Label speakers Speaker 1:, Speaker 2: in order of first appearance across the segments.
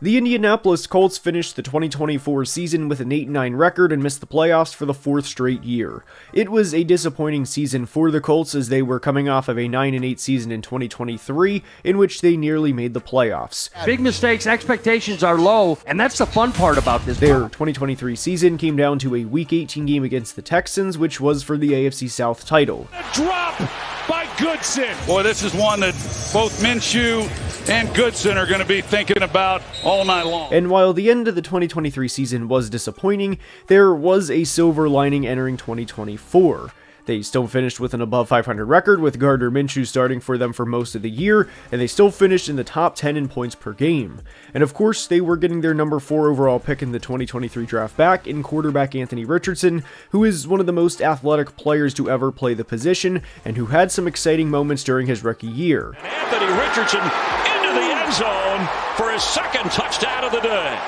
Speaker 1: The Indianapolis Colts finished the 2024 season with an 8-9 record and missed the playoffs for the fourth straight year. It was a disappointing season for the Colts as they were coming off of a 9-8 season in 2023 in which they nearly made the playoffs.
Speaker 2: Big mistakes, expectations are low, and that's the fun part about this.
Speaker 1: Their 2023 season came down to a Week 18 game against the Texans, which was for the AFC South title.
Speaker 3: A drop by Goodson. Boy, this is one that both Minshew and Goodson are going to be thinking about all night long.
Speaker 1: And while the end of the 2023 season was disappointing, there was a silver lining entering 2024. They still finished with an above 500 record, with Gardner Minshew starting for them for most of the year, and they still finished in the top 10 in points per game. And of course, they were getting their number 4 overall pick in the 2023 draft back in quarterback Anthony Richardson, who is one of the most athletic players to ever play the position, and who had some exciting moments during his rookie year.
Speaker 3: Anthony Richardson into the end zone for his second touchdown of the day.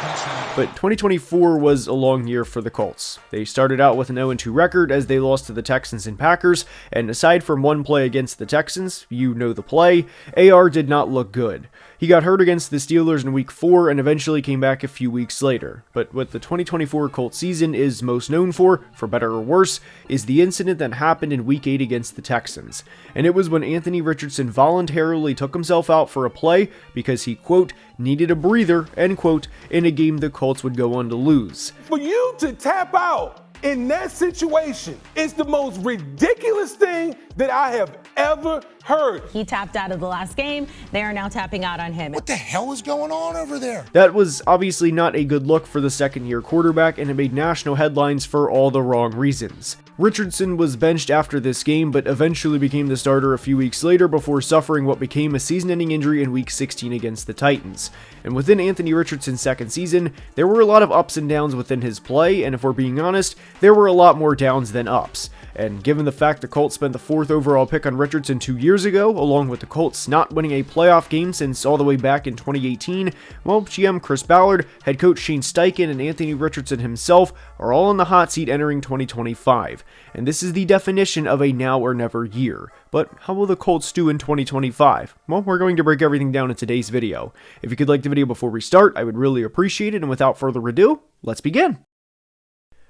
Speaker 1: But 2024 was a long year for the Colts. They started out with an 0-2 record as they lost to the Texans and Packers, and aside from one play against the Texans, you know the play, AR did not look good. He got hurt against the Steelers in Week 4 and eventually came back a few weeks later. But what the 2024 Colts season is most known for better or worse, is the incident that happened in Week 8 against the Texans. And it was when Anthony Richardson voluntarily took himself out for a play because he, quote, needed a breather, end quote, in a game the Colts would go on to lose.
Speaker 4: For you to tap out in that situation is the most ridiculous thing that I have ever heard.
Speaker 5: He tapped out of the last game. They are now tapping out on him.
Speaker 6: What the hell is going on over there?
Speaker 1: That was obviously not a good look for the second-year quarterback, and it made national headlines for all the wrong reasons. Richardson was benched after this game, but eventually became the starter a few weeks later before suffering what became a season-ending injury in Week 16 against the Titans. And within Anthony Richardson's second season, there were a lot of ups and downs within his play, and if we're being honest, there were a lot more downs than ups. And given the fact the Colts spent the 4th overall pick on Richardson 2 years ago, along with the Colts not winning a playoff game since all the way back in 2018, well, GM Chris Ballard, head coach Shane Steichen, and Anthony Richardson himself are all in the hot seat entering 2025. And this is the definition of a now or never year. But how will the Colts do in 2025? Well, we're going to break everything down in today's video. If you could like the video before we start, I would really appreciate it, and without further ado, let's begin.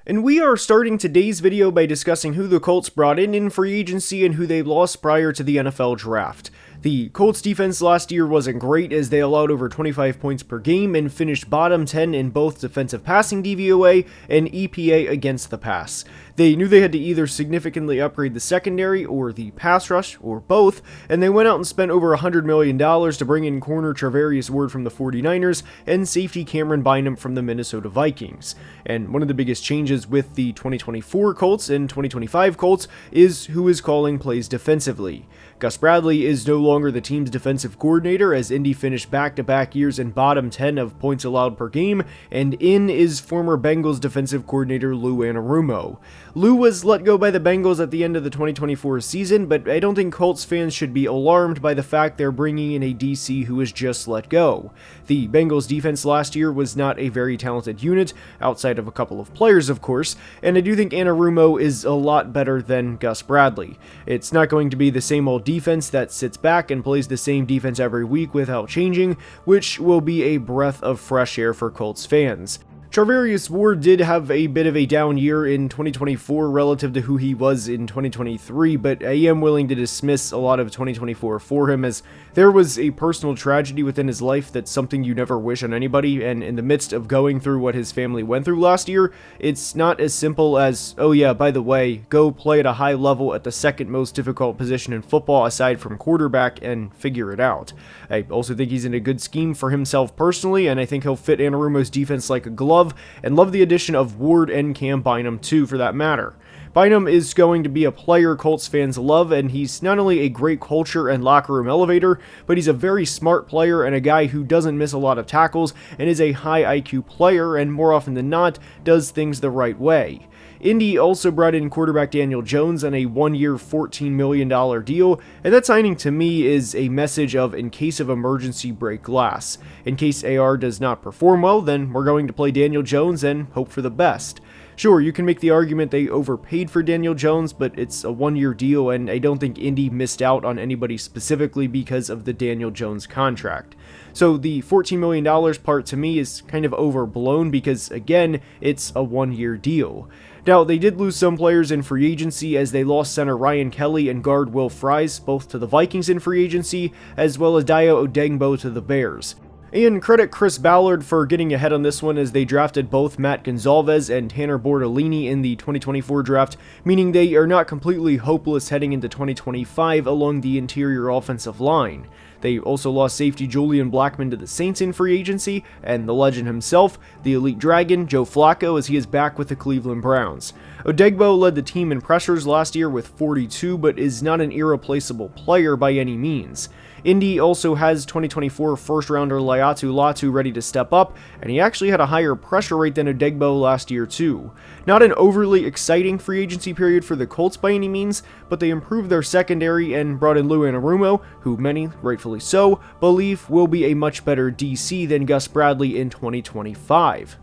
Speaker 1: And we are starting today's video by discussing who the Colts brought in free agency and who they lost prior to the NFL draft. The Colts defense last year wasn't great as they allowed over 25 points per game and finished bottom 10 in both defensive passing DVOA and EPA against the pass. They knew they had to either significantly upgrade the secondary or the pass rush, or both, and they went out and spent over $100 million to bring in corner Charvarius Ward from the 49ers and safety Cameron Bynum from the Minnesota Vikings. And one of the biggest changes with the 2024 Colts and 2025 Colts is who is calling plays defensively. Gus Bradley is no longer the team's defensive coordinator as Indy finished back-to-back years in bottom 10 of points allowed per game, and in is former Bengals defensive coordinator Lou Anarumo. Lou was let go by the Bengals at the end of the 2024 season, but I don't think Colts fans should be alarmed by the fact they're bringing in a DC who was just let go. The Bengals defense last year was not a very talented unit, outside of a couple of players of course, and I do think Anarumo is a lot better than Gus Bradley. It's not going to be the same old defense that sits back and plays the same defense every week without changing, which will be a breath of fresh air for Colts fans. Charvarius Ward did have a bit of a down year in 2024 relative to who he was in 2023, but I am willing to dismiss a lot of 2024 for him as there was a personal tragedy within his life that's something you never wish on anybody, and in the midst of going through what his family went through last year, it's not as simple as, oh yeah, by the way, go play at a high level at the second most difficult position in football aside from quarterback and figure it out. I also think he's in a good scheme for himself personally, and I think he'll fit Anarumo's defense like a glove, and love the addition of Ward and Cam Bynum too, for that matter. Bynum is going to be a player Colts fans love, and he's not only a great culture and locker room elevator, but he's a very smart player and a guy who doesn't miss a lot of tackles and is a high IQ player and more often than not does things the right way. Indy also brought in quarterback Daniel Jones on a 1-year $14 million deal, and that signing to me is a message of in case of emergency break glass. In case AR does not perform well, then we're going to play Daniel Jones and hope for the best. Sure, you can make the argument they overpaid for Daniel Jones, but it's a 1-year deal, and I don't think Indy missed out on anybody specifically because of the Daniel Jones contract. So the $14 million part to me is kind of overblown because, again, it's a one-year deal. Now, they did lose some players in free agency as they lost center Ryan Kelly and guard Will Fries, both to the Vikings in free agency, as well as Dayo Odegbo to the Bears. And credit Chris Ballard for getting ahead on this one as they drafted both Matt Gonzalez and Tanner Bortolini in the 2024 draft, meaning they are not completely hopeless heading into 2025 along the interior offensive line. They also lost safety Julian Blackmon to the Saints in free agency, and the legend himself, the Elite Dragon, Joe Flacco, as he is back with the Cleveland Browns. Odegbo led the team in pressures last year with 42, but is not an irreplaceable player by any means. Indy also has 2024 first-rounder Laiatu Latu ready to step up, and he actually had a higher pressure rate than Odegbo last year too. Not an overly exciting free agency period for the Colts by any means, but they improved their secondary and brought in Lou Anarumo, who many, rightfully so, believe will be a much better DC than Gus Bradley in 2025.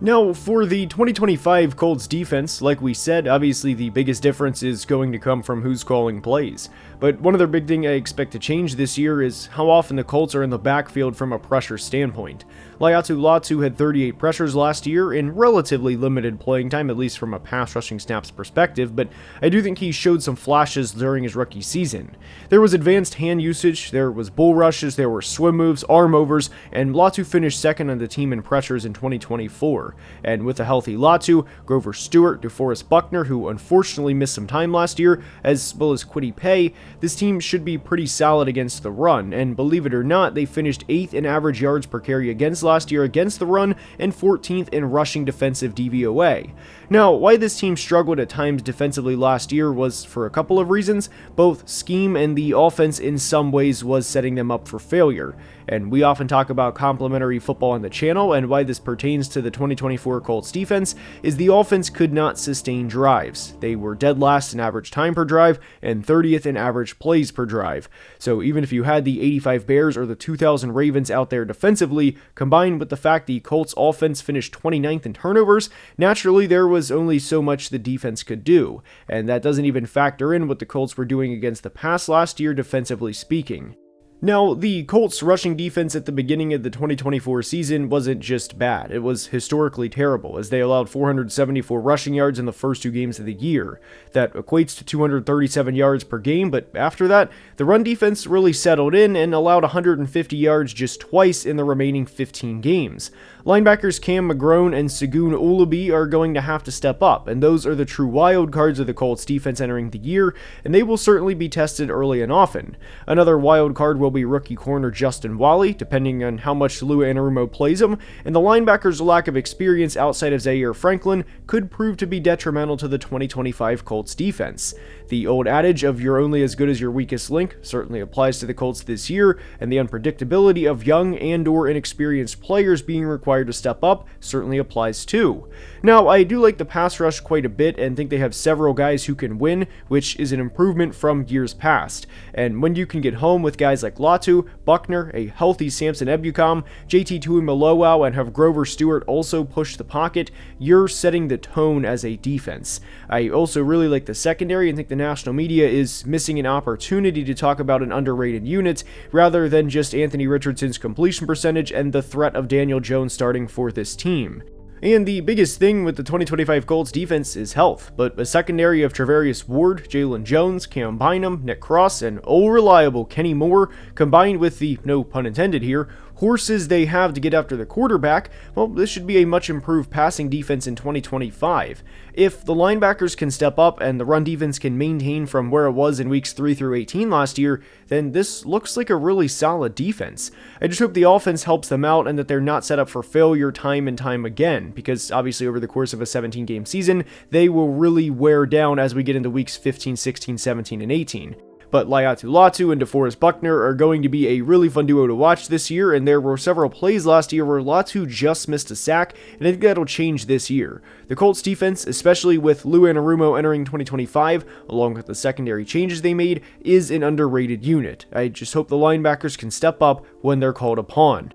Speaker 1: Now, for the 2025 Colts defense, like we said, obviously the biggest difference is going to come from who's calling plays. But one other big thing I expect to change this year is how often the Colts are in the backfield from a pressure standpoint. Laiatu Latu had 38 pressures last year in relatively limited playing time, at least from a pass rushing snaps perspective, but I do think he showed some flashes during his rookie season. There was advanced hand usage, there was bull rushes, there were swim moves, arm overs, and Latu finished second on the team in pressures in 2024. And with a healthy Latu, Grover Stewart, DeForest Buckner, who unfortunately missed some time last year, as well as Kwity Paye, this team should be pretty solid against the run, and believe it or not, they finished 8th in average yards per carry against last year against the run, and 14th in rushing defensive DVOA. Now, why this team struggled at times defensively last year was for a couple of reasons. Both scheme and the offense in some ways was setting them up for failure. And we often talk about complementary football on the channel, and why this pertains to the 2024 Colts defense is the offense could not sustain drives. They were dead last in average time per drive and 30th in average plays per drive. So even if you had the 85 Bears or the 2000 Ravens out there defensively, combined with the fact the Colts offense finished 29th in turnovers, naturally there was only so much the defense could do, and that doesn't even factor in what the Colts were doing against the pass last year defensively speaking. Now, the Colts' rushing defense at the beginning of the 2024 season wasn't just bad, it was historically terrible, as they allowed 474 rushing yards in the first 2 games of the year. That equates to 237 yards per game, but after that, the run defense really settled in and allowed 150 yards just twice in the remaining 15 games. Linebackers Cam McGrone and Segun Olubi are going to have to step up, and those are the true wild cards of the Colts defense entering the year, and they will certainly be tested early and often. Another wild card will be rookie corner Justin Wally, depending on how much Lou Anarumo plays him, and the linebackers' lack of experience outside of Zaire Franklin could prove to be detrimental to the 2025 Colts defense. The old adage of you're only as good as your weakest link certainly applies to the Colts this year, and the unpredictability of young and/or inexperienced players being required to step up certainly applies too. Now, I do like the pass rush quite a bit and think they have several guys who can win, which is an improvement from years past. And when you can get home with guys like Latu, Buckner, a healthy Samson Ebukam, JT Tuimoloau, and have Grover Stewart also push the pocket, you're setting the tone as a defense. I also really like the secondary and think the national media is missing an opportunity to talk about an underrated unit rather than just Anthony Richardson's completion percentage and the threat of Daniel Jones starting for this team. And the biggest thing with the 2025 Colts defense is health, but a secondary of Travarius Ward, Jalen Jones, Cam Bynum, Nick Cross, and all-reliable Kenny Moore, combined with the, no pun intended here, horses they have to get after the quarterback, well, this should be a much improved passing defense in 2025. If the linebackers can step up and the run defense can maintain from where it was in weeks 3 through 18 last year, then this looks like a really solid defense. I just hope the offense helps them out and that they're not set up for failure time and time again, because obviously over the course of a 17-game season, they will really wear down as we get into weeks 15, 16, 17, and 18. But Laiatu Latu and DeForest Buckner are going to be a really fun duo to watch this year, and there were several plays last year where Latu just missed a sack, and I think that'll change this year. The Colts defense, especially with Lou Anarumo entering 2025, along with the secondary changes they made, is an underrated unit. I just hope the linebackers can step up when they're called upon.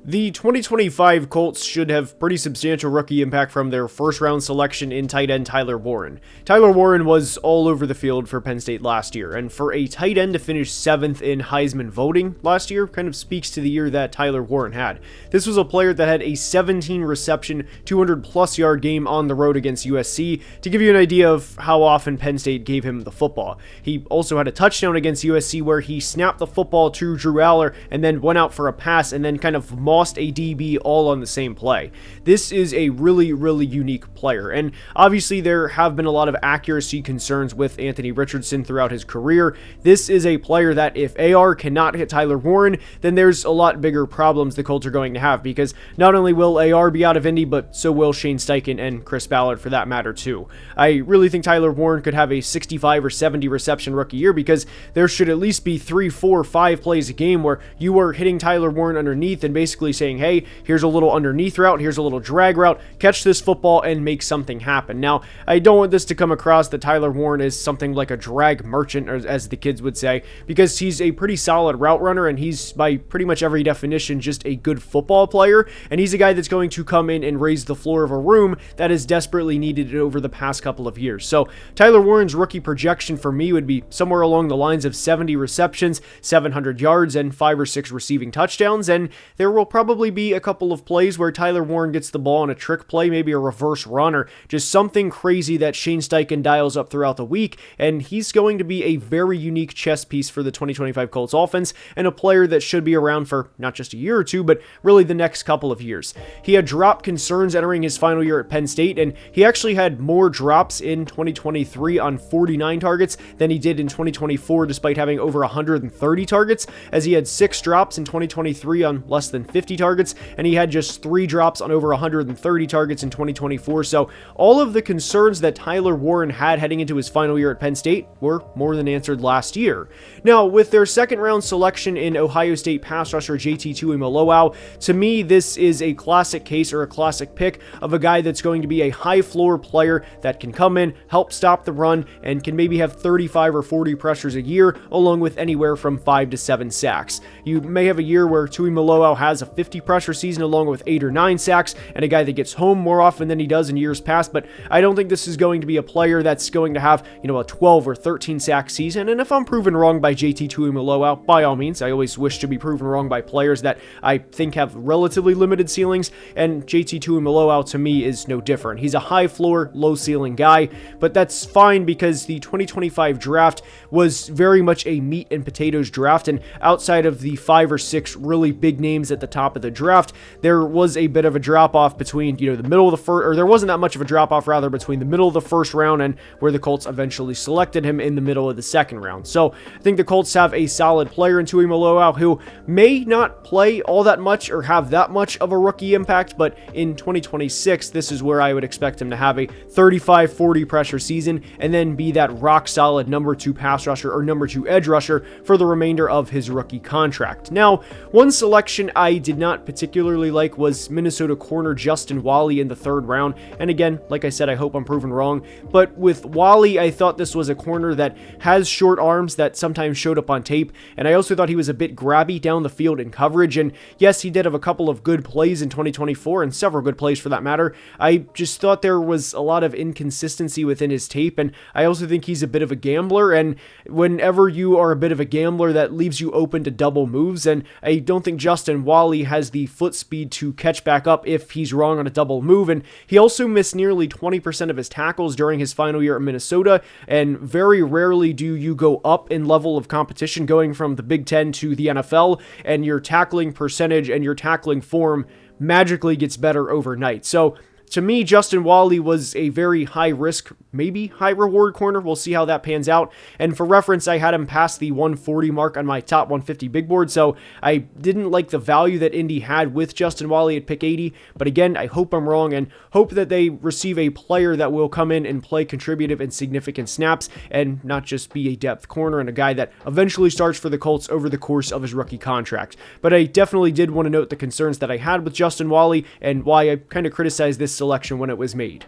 Speaker 1: The 2025 Colts should have pretty substantial rookie impact from their first-round selection in tight end Tyler Warren. Tyler Warren was all over the field for Penn State last year, and for a tight end to finish 7th in Heisman voting last year kind of speaks to the year that Tyler Warren had. This was a player that had a 17-reception, 200-plus yard game on the road against USC, to give you an idea of how often Penn State gave him the football. He also had a touchdown against USC where he snapped the football to Drew Aller and then went out for a pass and then kind of lost a DB all on the same play. This is a really, really unique player, and obviously there have been a lot of accuracy concerns with Anthony Richardson throughout his career. This is a player that if AR cannot hit Tyler Warren, then there's a lot bigger problems the Colts are going to have, because not only will AR be out of Indy, but so will Shane Steichen and Chris Ballard for that matter too. I really think Tyler Warren could have a 65 or 70 reception rookie year, because there should at least be 3, 4, 5 plays a game where you are hitting Tyler Warren underneath and basically saying, hey, here's a little underneath route, here's a little drag route, catch this football and make something happen. Now, I don't want this to come across that Tyler Warren is something like a drag merchant, as the kids would say, because he's a pretty solid route runner, and he's, by pretty much every definition, just a good football player, and he's a guy that's going to come in and raise the floor of a room that is desperately needed over the past couple of years. So, Tyler Warren's rookie projection for me would be somewhere along the lines of 70 receptions, 700 yards, and 5 or 6 receiving touchdowns, and there will probably be a couple of plays where Tyler Warren gets the ball on a trick play, maybe a reverse run, or just something crazy that Shane Steichen dials up throughout the week, and he's going to be a very unique chess piece for the 2025 Colts offense, and a player that should be around for not just a year or two, but really the next couple of years. He had drop concerns entering his final year at Penn State, and he actually had more drops in 2023 on 49 targets than he did in 2024, despite having over 130 targets, as he had 6 drops in 2023 on less than 50 targets, and he had just 3 drops on over 130 targets in 2024. So all of the concerns that Tyler Warren had heading into his final year at Penn State were more than answered last year. Now, with their second round selection in Ohio State pass rusher JT Tuimoloau, to me this is a classic case, or a classic pick, of a guy that's going to be a high floor player that can come in, help stop the run, and can maybe have 35 or 40 pressures a year, along with anywhere from 5 to 7 sacks. You may have a year where Tuimoloau has a 50 pressure season along with 8 or 9 sacks, and a guy that gets home more often than he does in years past, but I don't think this is going to be a player that's going to have, a 12 or 13 sack season. And if I'm proven wrong by JT Tuimoloau, by all means, I always wish to be proven wrong by players that I think have relatively limited ceilings, and JT Tuimoloau to me is no different. He's a high floor, low ceiling guy, but that's fine because the 2025 draft was very much a meat and potatoes draft, and outside of the 5 or 6 really big names at the top of the draft, there was a bit of a drop-off between, the middle of the first, or there wasn't that much of a drop-off, rather, between the middle of the first round and where the Colts eventually selected him in the middle of the second round. So I think the Colts have a solid player in Tuimoloau who may not play all that much or have that much of a rookie impact, but in 2026, this is where I would expect him to have a 35-40 pressure season and then be that rock-solid number 2 pass rusher or number 2 edge rusher for the remainder of his rookie contract. Now, one selection I did not particularly like was Minnesota corner Justin Walley in the 3rd round, and again, like I said, I hope I'm proven wrong, but with Walley, I thought this was a corner that has short arms that sometimes showed up on tape, and I also thought he was a bit grabby down the field in coverage, and yes, he did have a couple of good plays in 2024, and several good plays for that matter. I just thought there was a lot of inconsistency within his tape, and I also think he's a bit of a gambler, and whenever you are a bit of a gambler, that leaves you open to double moves, and I don't think Justin Walley has the foot speed to catch back up if he's wrong on a double move, and he also missed nearly 20% of his tackles during his final year at Minnesota, and very rarely do you go up in level of competition going from the Big Ten to the NFL, and your tackling percentage and your tackling form magically gets better overnight. So to me, Justin Walley was a very high risk, maybe high reward corner. We'll see how that pans out. And for reference, I had him past the 140 mark on my top 150 big board, so I didn't like the value that Indy had with Justin Walley at pick 80. But again, I hope I'm wrong and hope that they receive a player that will come in and play contributive and significant snaps and not just be a depth corner and a guy that eventually starts for the Colts over the course of his rookie contract. But I definitely did want to note the concerns that I had with Justin Walley and why I kind of criticized this selection when it was made.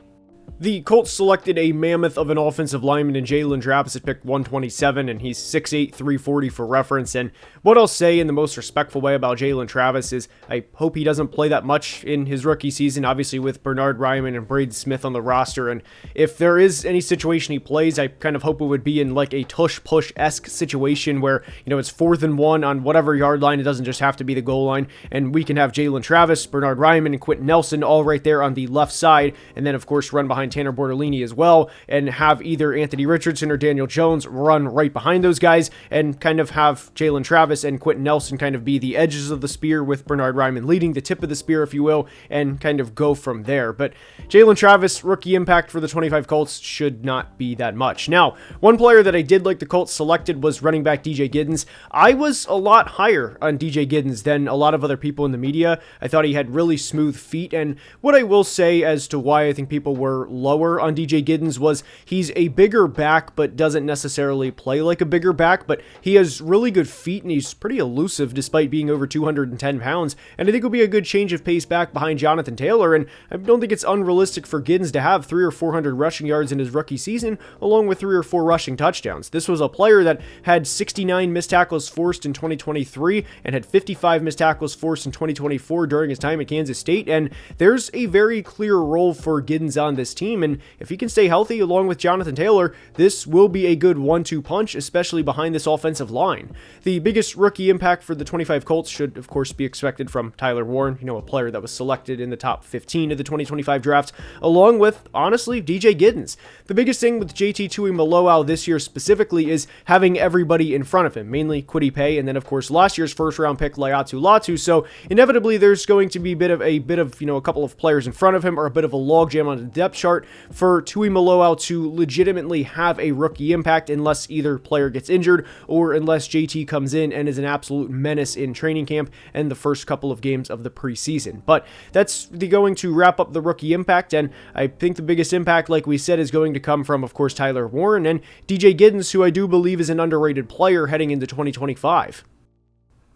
Speaker 1: The Colts selected a mammoth of an offensive lineman in Jalen Travis at pick 127, and he's 6'8", 340 for reference. And what I'll say in the most respectful way about Jalen Travis is I hope he doesn't play that much in his rookie season, obviously with Bernard Ryman and Braden Smith on the roster. And if there is any situation he plays, I kind of hope it would be in like a tush-push-esque situation where, it's 4th and 1 on whatever yard line. It doesn't just have to be the goal line. And we can have Jalen Travis, Bernard Ryman, and Quentin Nelson all right there on the left side. And then, of course, run behind Tanner Bortolini as well, and have either Anthony Richardson or Daniel Jones run right behind those guys, and kind of have Jalen Travis and Quentin Nelson kind of be the edges of the spear, with Bernard Ryman leading the tip of the spear, if you will, and kind of go from there. But Jalen Travis, rookie impact for the 25 Colts should not be that much. Now, one player that I did like the Colts selected was running back DJ Giddens. I was a lot higher on DJ Giddens than a lot of other people in the media. I thought he had really smooth feet, and what I will say as to why I think people were lower on DJ Giddens was he's a bigger back, but doesn't necessarily play like a bigger back, but he has really good feet, and he's pretty elusive despite being over 210 pounds, and I think it'll be a good change of pace back behind Jonathan Taylor, and I don't think it's unrealistic for Giddens to have 300 or 400 rushing yards in his rookie season, along with 3 or 4 rushing touchdowns. This was a player that had 69 missed tackles forced in 2023, and had 55 missed tackles forced in 2024 during his time at Kansas State, and there's a very clear role for Giddens on this team, and if he can stay healthy along with Jonathan Taylor, this will be a good 1-2 punch, especially behind this offensive line. The biggest rookie impact for the 25 Colts should, of course, be expected from Tyler Warren, a player that was selected in the top 15 of the 2025 draft, along with, honestly, DJ Giddens. The biggest thing with JT Tuimoloau this year specifically is having everybody in front of him, mainly Kwity Paye, and then, of course, last year's first-round pick, Laiatu Latu, so inevitably there's going to be a couple of players in front of him, or a bit of a logjam on the depth chart for Tuimoloau to legitimately have a rookie impact, unless either player gets injured or unless JT comes in and is an absolute menace in training camp and the first couple of games of the preseason. But that's going to wrap up the rookie impact, and I think the biggest impact, like we said, is going to come from, of course, Tyler Warren and DJ Giddens, who I do believe is an underrated player heading into 2025.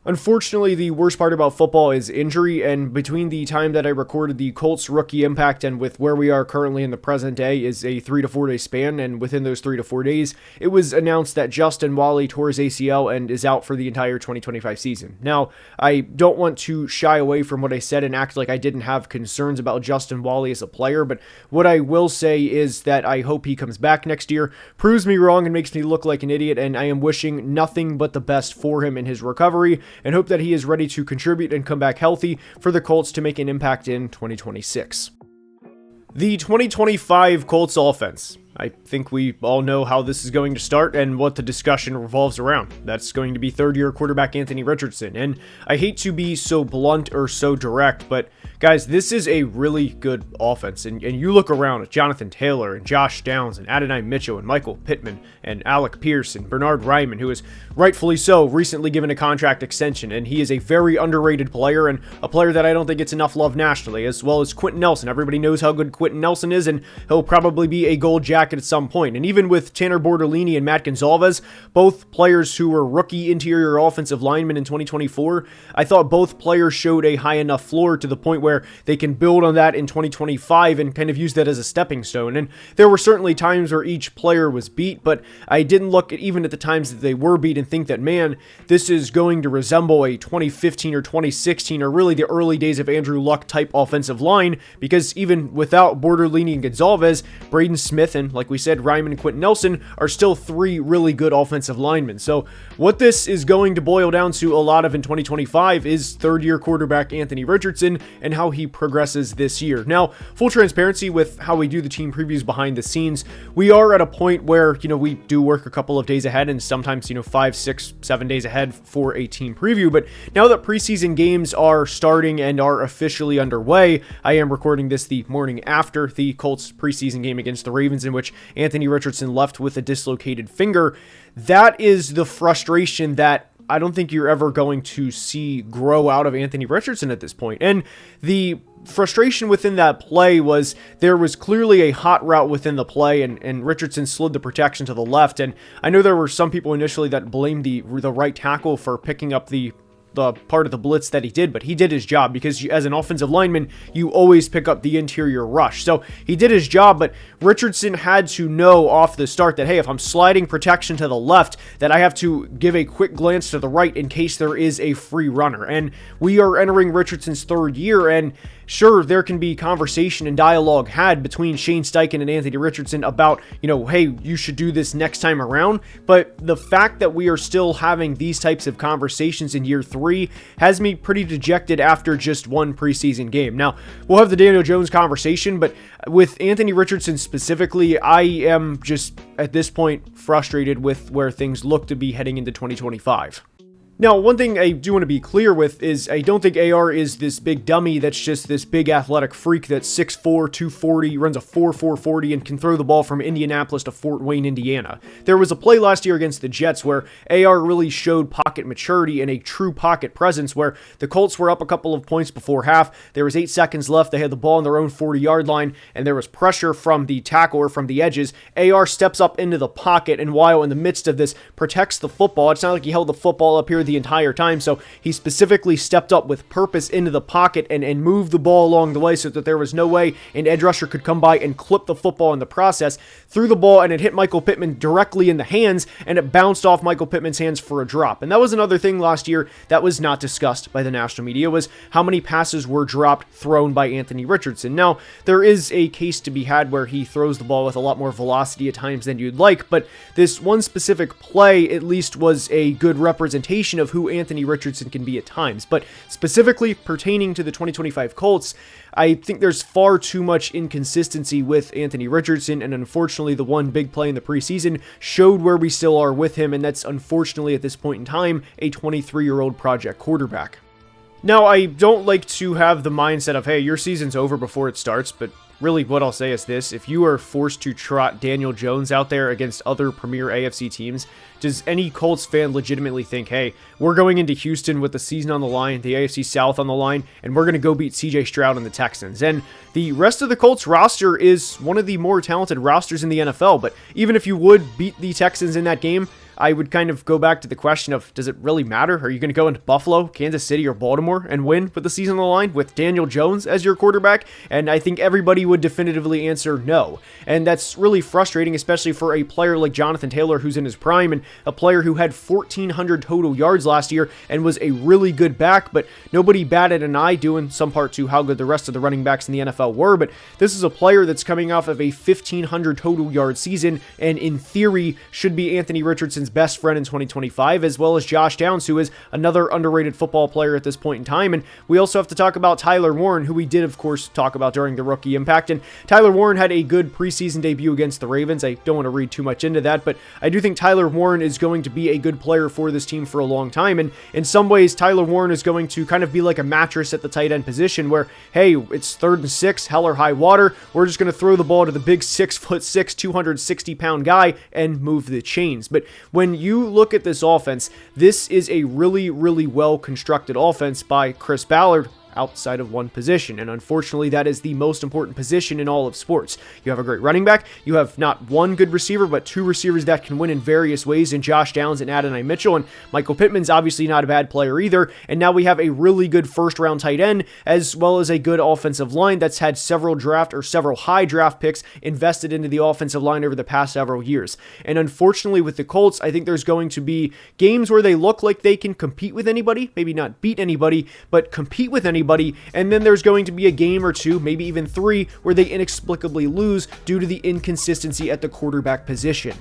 Speaker 1: Unfortunately, the worst part about football is injury, and between the time that I recorded the Colts rookie impact and with where we are currently in the present day is a 3 to 4 day span, and within those 3 to 4 days, it was announced that Justin Wally tore his ACL and is out for the entire 2025 season. Now, I don't want to shy away from what I said and act like I didn't have concerns about Justin Wally as a player, but what I will say is that I hope he comes back next year, proves me wrong, and makes me look like an idiot, and I am wishing nothing but the best for him in his recovery, and hope that he is ready to contribute and come back healthy for the Colts to make an impact in 2026. The 2025 Colts offense. I think we all know how this is going to start and what the discussion revolves around. That's going to be third-year quarterback Anthony Richardson, and I hate to be so blunt or so direct, but guys, this is a really good offense, and you look around at Jonathan Taylor and Josh Downs and Adonai Mitchell and Michael Pittman and Alec Pierce and Bernard Ryman, who is rightfully so recently given a contract extension, and he is a very underrated player and a player that I don't think gets enough love nationally, as well as Quentin Nelson. Everybody knows how good Quentin Nelson is, and he'll probably be a gold jacket at some point. And even with Tanner Bortolini and Matt Gonzalez, both players who were rookie interior offensive linemen in 2024, I thought both players showed a high enough floor to the point where they can build on that in 2025 and kind of use that as a stepping stone. And there were certainly times where each player was beat, but I didn't look at even at the times that they were beat and think that, man, this is going to resemble a 2015 or 2016 or really the early days of Andrew Luck type offensive line, because even without Bortolini and Gonzalez, Braden Smith and, like we said, Ryman and Quentin Nelson are still 3 really good offensive linemen. So what this is going to boil down to a lot of in 2025 is third-year quarterback Anthony Richardson and how he progresses this year. Now, full transparency with how we do the team previews behind the scenes, we are at a point where, we do work a couple of days ahead and sometimes, 5, 6, 7 days ahead for a team preview. But now that preseason games are starting and are officially underway, I am recording this the morning after the Colts preseason game against the Ravens, in which Anthony Richardson left with a dislocated finger. That is the frustration that I don't think you're ever going to see grow out of Anthony Richardson at this point. And the frustration within that play was there was clearly a hot route within the play, and Richardson slid the protection to the left. And I know there were some people initially that blamed the right tackle for picking up the the part of the blitz that he did, but he did his job because as an offensive lineman, you always pick up the interior rush. So he did his job, but Richardson had to know off the start that, hey, if I'm sliding protection to the left, that I have to give a quick glance to the right in case there is a free runner. And we are entering Richardson's third year, and sure, there can be conversation and dialogue had between Shane Steichen and Anthony Richardson about, hey, you should do this next time around. But the fact that we are still having these types of conversations in year 3 has me pretty dejected after just one preseason game. Now, we'll have the Daniel Jones conversation, but with Anthony Richardson specifically, I am just at this point frustrated with where things look to be heading into 2025. Now, one thing I do want to be clear with is I don't think AR is this big dummy that's just this big athletic freak that's 6'4", 240, runs a 4.4 40, and can throw the ball from Indianapolis to Fort Wayne, Indiana. There was a play last year against the Jets where AR really showed pocket maturity and a true pocket presence where the Colts were up a couple of points before half. There was 8 seconds left. They had the ball on their own 40-yard line, and there was pressure from the tackle or from the edges. AR steps up into the pocket, and while in the midst of this, protects the football. It's not like he held the football up here the entire time, so he specifically stepped up with purpose into the pocket and moved the ball along the way so that there was no way an edge rusher could come by and clip the football in the process, threw the ball, and it hit Michael Pittman directly in the hands, and it bounced off Michael Pittman's hands for a drop. And that was another thing last year that was not discussed by the national media, was how many passes were dropped, thrown by Anthony Richardson. Now, there is a case to be had where he throws the ball with a lot more velocity at times than you'd like, but this one specific play at least was a good representation of who Anthony Richardson can be at times. But specifically pertaining to the 2025 Colts, I think there's far too much inconsistency with Anthony Richardson, and unfortunately the one big play in the preseason showed where we still are with him, and that's unfortunately at this point in time a 23-year-old project quarterback. Now, I don't like to have the mindset of, hey, your season's over before it starts, but really what I'll say is this: if you are forced to trot Daniel Jones out there against other premier AFC teams, does any Colts fan legitimately think, hey, we're going into Houston with the season on the line, the AFC South on the line, and we're going to go beat CJ Stroud and the Texans? And the rest of the Colts roster is one of the more talented rosters in the NFL, but even if you would beat the Texans in that game, I would kind of go back to the question of, does it really matter? Are you going to go into Buffalo, Kansas City, or Baltimore and win with the season on the line with Daniel Jones as your quarterback? And I think everybody would definitively answer no. And that's really frustrating, especially for a player like Jonathan Taylor, who's in his prime, and a player who had 1,400 total yards last year and was a really good back, but nobody batted an eye, due in some part to how good the rest of the running backs in the NFL were. But this is a player that's coming off of a 1,500 total yard season, and in theory should be Anthony Richardson's best friend in 2025, as well as Josh Downs, who is another underrated football player at this point in time. And we also have to talk about Tyler Warren, who we did, of course, talk about during the rookie impact. And Tyler Warren had a good preseason debut against the Ravens. I don't want to read too much into that, but I do think Tyler Warren is going to be a good player for this team for a long time. And in some ways, Tyler Warren is going to kind of be like a mattress at the tight end position where, hey, it's 3rd and 6, hell or high water. We're just going to throw the ball to the big 6'6", 260-pound guy and move the chains. But when you look at this offense, this is a really, really well-constructed offense by Chris Ballard, outside of one position, and unfortunately that is the most important position in all of sports. You have a great running back, you have not one good receiver, but 2 receivers that can win in various ways in Josh Downs and Adonai Mitchell, and Michael Pittman's obviously not a bad player either, and now we have a really good first-round tight end, as well as a good offensive line that's had several high draft picks invested into the offensive line over the past several years. And unfortunately with the Colts, I think there's going to be games where they look like they can compete with anybody, maybe not beat anybody, but compete with anybody, and then there's going to be a game or 2, maybe even 3, where they inexplicably lose due to the inconsistency at the quarterback position.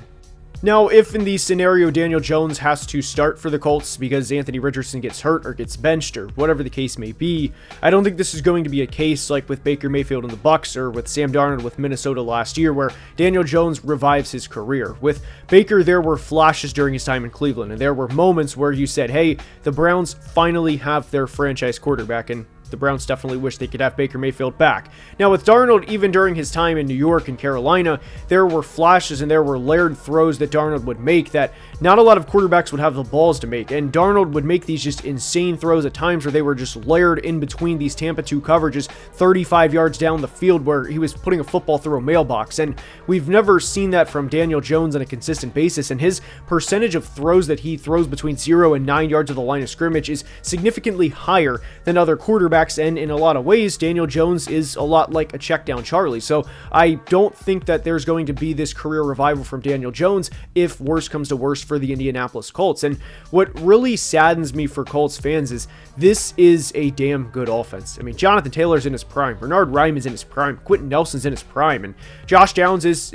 Speaker 1: Now, if in the scenario Daniel Jones has to start for the Colts because Anthony Richardson gets hurt or gets benched or whatever the case may be, I don't think this is going to be a case like with Baker Mayfield and the Bucs or with Sam Darnold with Minnesota last year where Daniel Jones revives his career. With Baker, there were flashes during his time in Cleveland, and there were moments where you said, hey, the Browns finally have their franchise quarterback, and the Browns definitely wish they could have Baker Mayfield back. Now with Darnold, even during his time in New York and Carolina, there were flashes and there were layered throws that Darnold would make that not a lot of quarterbacks would have the balls to make, and Darnold would make these just insane throws at times where they were just layered in between these Tampa 2 coverages 35 yards down the field where he was putting a football through a mailbox, and we've never seen that from Daniel Jones on a consistent basis, and his percentage of throws that he throws between 0 and 9 yards of the line of scrimmage is significantly higher than other quarterbacks, and in a lot of ways, Daniel Jones is a lot like a check down Charlie, so I don't think that there's going to be this career revival from Daniel Jones if worse comes to worse for the Indianapolis Colts. And what really saddens me for Colts fans is this is a damn good offense. I mean, Jonathan Taylor's in his prime, Bernard Ryman's in his prime, Quentin Nelson's in his prime, and Josh Downs is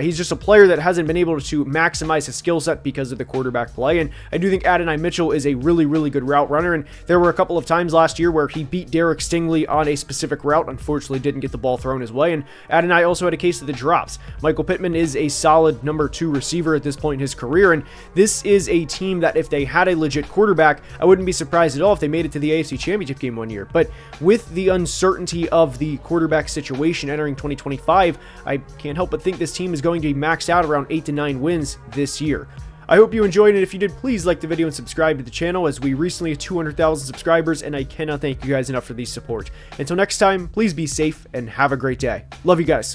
Speaker 1: he's just a player that hasn't been able to maximize his skill set because of the quarterback play, and I do think Adonai Mitchell is a really, really good route runner, and there were a couple of times last year where he beat Derek Stingley on a specific route, unfortunately didn't get the ball thrown his way, and Adonai also had a case of the drops. Michael Pittman is a solid number 2 receiver at this point in his career, and this is a team that if they had a legit quarterback, I wouldn't be surprised at all if they made it to the AFC Championship game one year, but with the uncertainty of the quarterback situation entering 2025, I can't help but think this team is going to be maxed out around 8 to 9 wins this year. I hope you enjoyed it. If you did, please like the video and subscribe to the channel, as we recently hit 200,000 subscribers, and I cannot thank you guys enough for the support. Until next time, please be safe and have a great day. Love you guys.